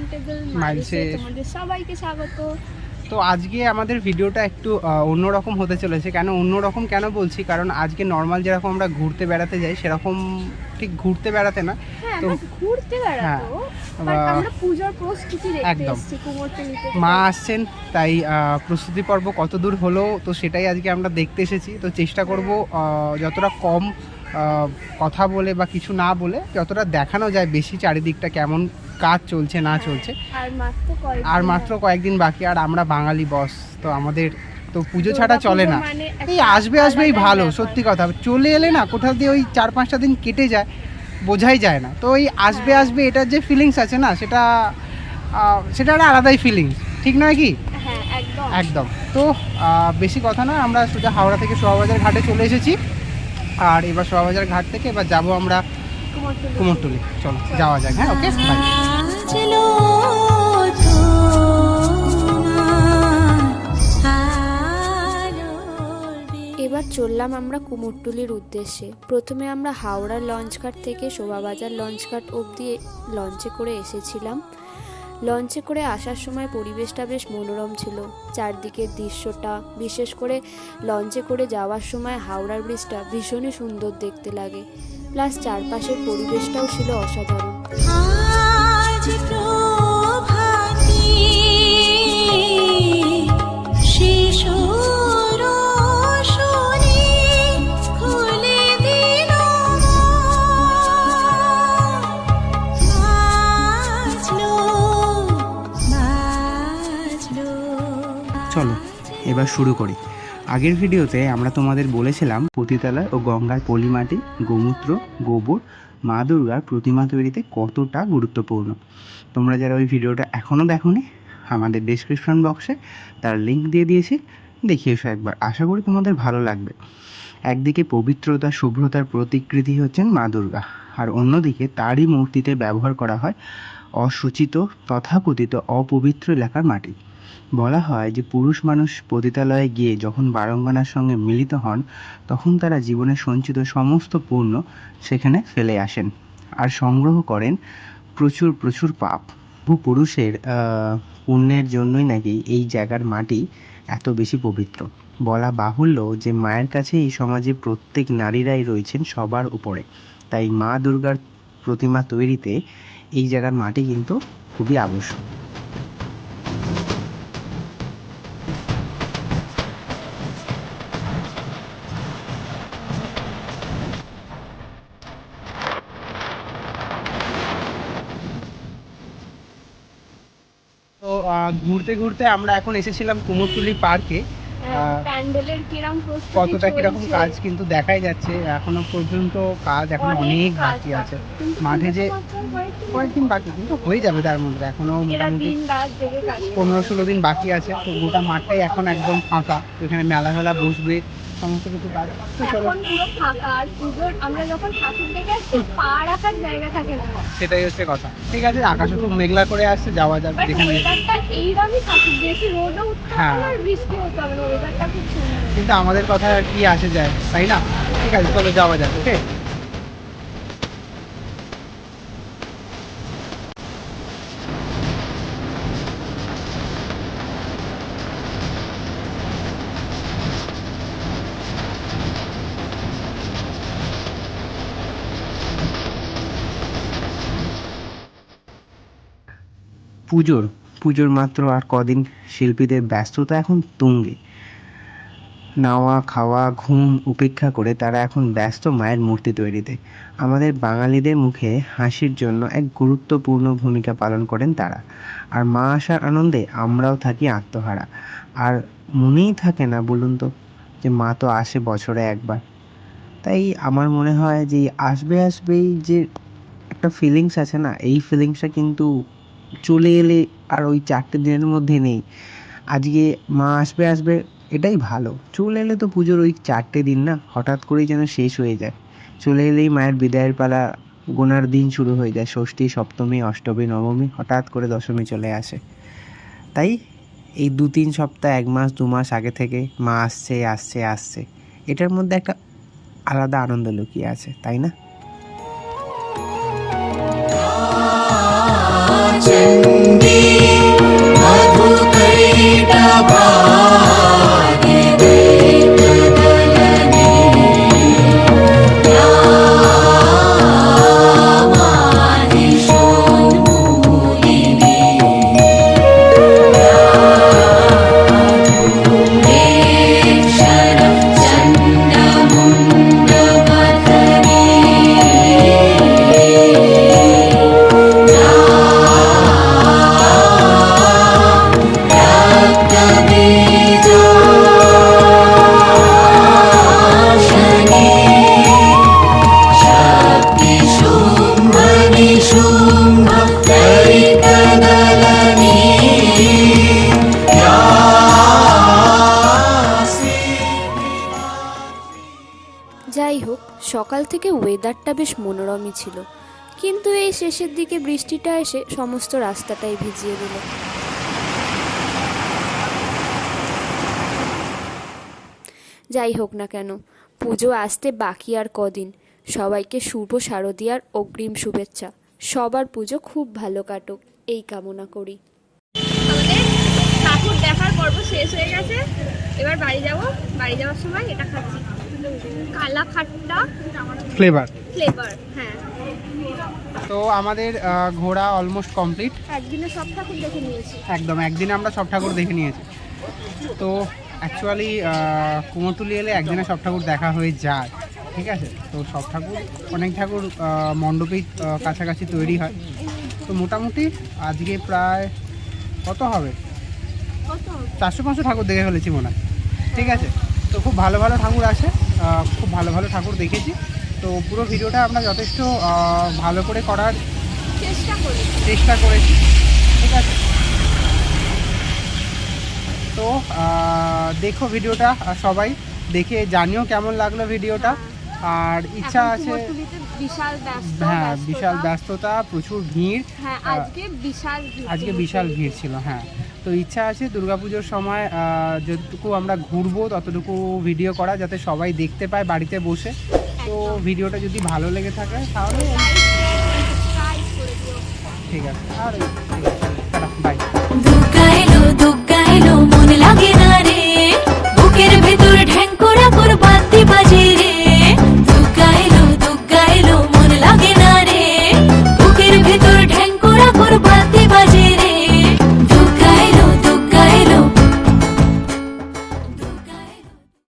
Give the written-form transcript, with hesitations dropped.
Unforgettable মাইলসে তোমাদের সবাইকে স্বাগত। তো আজকে আমাদের ভিডিওটা একটু অন্যরকম হতে চলেছে। কেন অন্যরকম কেন বলছি, কারণ আজকে নর্মাল যেরকম আমরা ঘুরতে বেড়াতে যাই সেরকম ঠিক ঘুরতে বেড়াতে না, তো ঘুরতে বেড়াতো, বাট আমরা পূজার প্রস্তুতি দেখতে এসেছি কুমোরটুলিতে। মা আসছেন, তাই প্রস্তুতি পর্ব কত দূর হলো তো সেটাই আজকে আমরা দেখতে এসেছি। তো চেষ্টা করব যতটা কম কথা বলে বা কিছু না বলে যতটা দেখানো যায় বেশি চারিদিকটা কেমন কাজ চলছে না চলছে। আর মাত্র কয়েকদিন বাকি, আর আমরা বাঙালি বস, তো আমাদের তো পুজো ছাড়া চলে না। এই আসবেই ভালো, সত্যি কথা। চলে এলে না কোথাও দিয়ে ওই 4-5টা দিন কেটে যায়, বোঝাই যায় না। তো এই আসবে এটার যে ফিলিংস আছে না, সেটা একটা আলাদাই ফিলিংস, ঠিক নয় কি? একদম। তো বেশি কথা না, আমরা সোজা হাওড়া থেকে শোভাবাজার ঘাটে চলে এসেছি। আর এবার শোভাবাজার ঘাট থেকে এবার যাবো আমরা কুমোরটুলি। চলো যাওয়া যাক। হ্যাঁ, ওকে, বাই। এবার চললাম আমরা কুমোরটুলির উদ্দেশ্যে। প্রথমে আমরা হাওড়ার লঞ্চঘাট থেকে শোভাবাজার লঞ্চঘাট অবধি লঞ্চে করে এসেছিলাম। লঞ্চে করে আসার সময় পরিবেশটা বেশ মনোরম ছিল, চারদিকের দৃশ্যটা, বিশেষ করে লঞ্চে করে যাওয়ার সময় হাওড়ার ব্রিজটা ভীষণই সুন্দর দেখতে লাগে, প্লাস চারপাশের পরিবেশটাও ছিল অসাধারণ। চলো এবার শুরু করি। আগের ভিডিওতে আমরা তোমাদের বলেছিলাম পতিতালয় ও গঙ্গার পলিমাটি, গোমূত্র, গোবর মা দুর্গার প্রতিমা তৈরিতে কতটা গুরুত্বপূর্ণ। তোমরা যারা ওই ভিডিওটা এখনও দেখোনি, আমাদের ডেসক্রিপশন বক্সে তার লিঙ্ক দিয়ে দিয়েছি, দেখিয়ে এসো একবার। আশা করি তোমাদের ভালো লাগবে। একদিকে পবিত্রতা শুভ্রতার প্রতিকৃতি হচ্ছেন মা দুর্গা, আর অন্যদিকে তারই মূর্তিতে ব্যবহার করা হয় অসুচিত তথাকথিত অপবিত্র এলাকার মাটি। বলা হয় যে পুরুষ মানুষ পতিতালয়ে গিয়ে যখন বারঙ্গনার সঙ্গে মিলিত হন, তখন তারা জীবনে সঞ্চিত সমস্ত পুণ্য সেখানে ফেলে আসেন আর সংগ্রহ করেন প্রচুর পাপ। পুরুষের পুণ্যের জন্যই নাকি এই জায়গার মাটি এত বেশি পবিত্র। বলা বাহুল্য যে মায়ের কাছে এই সমাজে প্রত্যেক নারীরাই রয়েছেন সবার উপরে, তাই মা দুর্গার প্রতিমা তৈরিতে এই জায়গার মাটি কিন্তু খুবই আবশ্যক। তো ঘুরতে ঘুরতে আমরা এখন এসেছিলাম কুমোরটুলি পার্কে। কতটা কিরকম কাজ কিন্তু দেখাই যাচ্ছে, এখনো পর্যন্ত কাজ এখন অনেক বাকি আছে। মাঠে যে কয়েকদিন বাকি, কিন্তু হয়ে যাবে তার মধ্যে। এখনো মোটামুটি 15-16 দিন বাকি আছে। তো গোটা মাঠটাই এখন একদম ফাঁকা, এখানে মেলা বসবে, সমস্ত কিছু কাজ সেটাই হচ্ছে কথা। ঠিক আছে, আকাশে খুব মেঘলা করে আসছে, যাওয়া যাবে যেখানে। হ্যাঁ, কিন্তু আমাদের কথা কি আসে যায়, তাই না? ঠিক আছে, চলো যাওয়া যাবে। ওকে, পুজোর মাত্র আর কদিন। শিল্পীদের ব্যস্ততা এখন তুঙ্গে। নাওয়া খাওয়া ঘুম উপেক্ষা করে তারা এখন ব্যস্ত মায়ের মূর্তি তৈরিতে। আমাদের বাঙালিদের মুখে হাসির জন্য এক গুরুত্বপূর্ণ ভূমিকা পালন করেন তারা। আর মা আসার আনন্দে আমরাও থাকি আত্মহারা। আর মনেই থাকে না বলুন তো, যে মা তো আসে বছরে একবার। তাই আমার মনে হয় যে আসবেই যে একটা ফিলিংস আছে না, এই ফিলিংসটা কিন্তু চলে এলে আর ওই 4টে দিনের মধ্যে নেই। আজকে মা আসবে এটাই ভালো। চলে এলে তো পুজোর ওই 4টে দিন না হঠাৎ করেই যেন শেষ হয়ে যায়। চলে এলেই মায়ের বিদায়ের পালা গোনার দিন শুরু হয়ে যায়। ষষ্ঠী, সপ্তমী, অষ্টমী, নবমী, হঠাৎ করে দশমী চলে আসে। তাই এই 2-3 সপ্তাহ, 1 মাস 2 মাস আগে থেকে মা আসছে, এটার মধ্যে একটা আলাদা আনন্দ লুকিয়ে আছে, তাই না? চণ্ডী থেকে ওয়েদারটা বেশ মনোরমই ছিল, কিন্তু এই শেষের দিকে বৃষ্টিটা এসে সমস্ত রাস্তাটাই ভিজিয়ে দিল। যাই হোক না কেন, পুজো আসতে বাকি আর কদিন। সবাইকে শুভ শারদীয়ার অগ্রিম শুভেচ্ছা। সবার পুজো খুব ভালো কাটুক এই কামনা করি। আমাদের ঠাকুর দেখার পর্ব শেষ হয়ে গেছে, এবার বাড়ি যাব। বাড়ি যাওয়ার সময় এটা খাচ্ছি, কালা খাট্টা ফ্লেভার। হ্যাঁ। তো আমাদের ঘোরা অলমোস্ট কমপ্লিট। একদিনে সব ঠাকুর দেখে নিয়েছি। একদম একদিনে আমরা সব ঠাকুর দেখে নিয়েছি। তো অ্যাকচুয়ালি কুমোরটুলি এলে একদিনে সব ঠাকুর দেখা হয়ে যায়, ঠিক আছে। তো সব ঠাকুর, অনেক ঠাকুর মণ্ডপেই কাছাকাছি তৈরি হয়। তো মোটামুটি আজকে প্রায় কত হবে, 400-500 ঠাকুর দেখে ফেলেছি মনে হয়, ঠিক আছে। তো খুব ভালো ভালো ঠাকুর আসে, খুব ভালো ভালো ঠাকুর দেখেছি। তো পুরো ভিডিওটা আমরা যথেষ্ট ভালো করে করার চেষ্টা করেছি, ঠিক আছে। তো দেখো ভিডিওটা, সবাই দেখে জানিও কেমন লাগলো ভিডিওটা। আর ইচ্ছা আছে, হ্যাঁ বিশাল ব্যস্ততা, প্রচুর ভিড়, আজকে বিশাল ভিড় ছিল, হ্যাঁ। তো ইচ্ছা আছে দুর্গাপুজোর সময় যতটুকু আমরা ঘুরবো ততটুকু ভিডিও করা, যাতে সবাই দেখতে পায় বাড়িতে বসে। তো ভিডিওটা যদি ভালো লেগে থাকে তাহলে ঠিক আছে, আর ঠিক আছে, বাই।